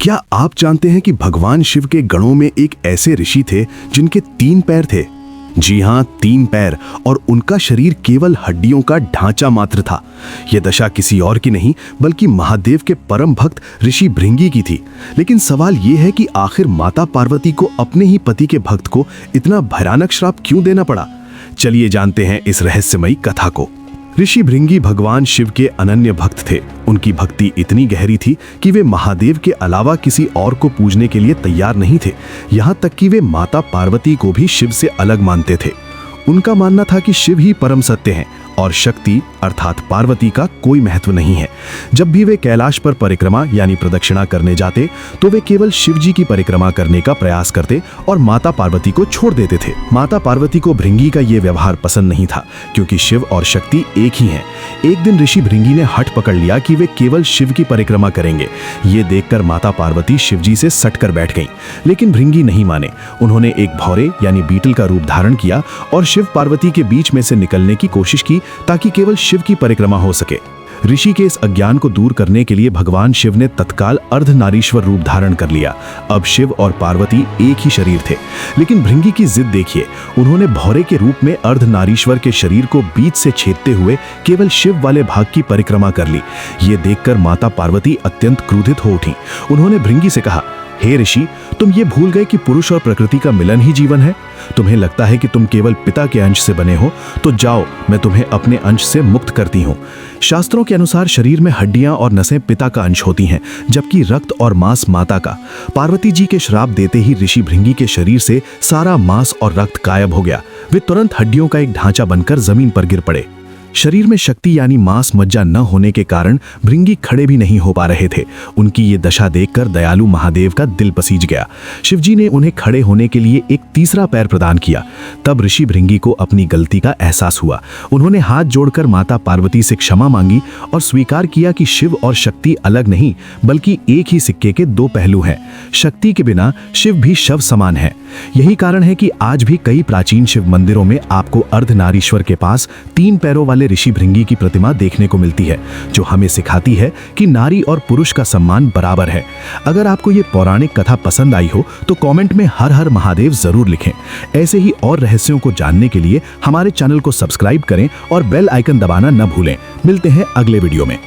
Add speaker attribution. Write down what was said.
Speaker 1: क्या आप जानते हैं कि भगवान शिव के गणों में एक ऐसे ऋषि थे जिनके 3 पैर थे? जी हाँ, 3 पैर, और उनका शरीर केवल हड्डियों का ढांचा मात्र था। यह दशा किसी और की नहीं बल्कि महादेव के परम भक्त ऋषि भृंगी की थी। लेकिन सवाल यह है कि आखिर माता पार्वती को अपने ही पति के भक्त को इतना भयानक श्राप क्यों देना पड़ा? चलिए जानते हैं इस रहस्यमयी कथा को। ऋषि भृंगी भगवान शिव के अनन्य भक्त थे। उनकी भक्ति इतनी गहरी थी कि वे महादेव के अलावा किसी और को पूजने के लिए तैयार नहीं थे। यहाँ तक कि वे माता पार्वती को भी शिव से अलग मानते थे। उनका मानना था कि शिव ही परम सत्य हैं और शक्ति अर्थात पार्वती का कोई महत्व नहीं है। जब भी वे कैलाश पर परिक्रमा यानी प्रदक्षिणा करने जाते तो वे केवल शिव जी की परिक्रमा करने का प्रयास करते और माता पार्वती को छोड़ देते थे। माता पार्वती को भृंगी का ये व्यवहार पसंद नहीं था क्योंकि शिव और शक्ति एक ही हैं। एक दिन ऋषि भृंगी ने हठ पकड़ लिया कि वे केवल शिव की परिक्रमा करेंगे। ये देखकर माता पार्वती शिव जी से सटकर बैठ गईं। लेकिन भृंगी नहीं माने। उन्होंने एक भौरे यानी बीटल का रूप धारण किया और शिव पार्वती के बीच में से निकलने की कोशिश की ताकि केवल शिव की परिक्रमा हो सके। ऋषि के इस अज्ञान को दूर करने के लिए भगवान शिव ने तत्काल अर्धनारीश्वर रूप धारण कर लिया। अब शिव और पार्वती एक ही शरीर थे। लेकिन भृंगी की जिद देखिए, उन्होंने भौरे के रूप में अर्धनारीश्वर के शरीर को बीच से छेदते हुए केवल शिव वाले भाग की परिक्रमा कर ली। ये देखकर माता पार्वती अत्यंत क्रोधित हो उठी। उन्होंने भृंगी से कहा, हे ऋषि, तुम ये भूल गए कि पुरुष और प्रकृति का मिलन ही जीवन है? तुम्हें लगता है कि तुम केवल पिता के अंश से बने हो? तो जाओ, मैं तुम्हें अपने अंश से मुक्त करती हूँ। शास्त्रों के अनुसार शरीर में हड्डियां और नसें पिता का अंश होती हैं, जबकि रक्त और मांस माता का। पार्वती जी के श्राप देते ही ऋषि भृंगी के शरीर से सारा मांस और रक्त गायब हो गया। वे तुरंत हड्डियों का एक ढांचा बनकर जमीन पर गिर पड़े। शरीर में शक्ति यानी मांस मज्जा न होने के कारण भृंगी खड़े भी नहीं हो पा रहे थे। उनकी ये दशा देखकर दयालु महादेव का दिल पसीज गया। शिवजी ने उन्हें खड़े होने के लिए एक तीसरा पैर प्रदान किया। तब ऋषि भृंगी को अपनी गलती का एहसास हुआ। उन्होंने हाथ जोड़कर माता पार्वती से क्षमा मांगी और स्वीकार किया कि शिव और शक्ति अलग नहीं बल्कि एक ही सिक्के के 2 पहलू हैं। शक्ति के बिना शिव भी शव समान है। यही कारण है कि आज भी कई प्राचीन शिव मंदिरों में आपको अर्धनारीश्वर के पास 3 पैरों वाले ऋषि भृंगी की प्रतिमा देखने को मिलती है, जो हमें सिखाती है कि नारी और पुरुष का सम्मान बराबर है। अगर आपको ये पौराणिक कथा पसंद आई हो तो कमेंट में हर हर महादेव जरूर लिखें। ऐसे ही और रहस्यों को जानने के लिए हमारे चैनल को सब्सक्राइब करें और बेल आइकन दबाना न भूलें। मिलते हैं अगले वीडियो में।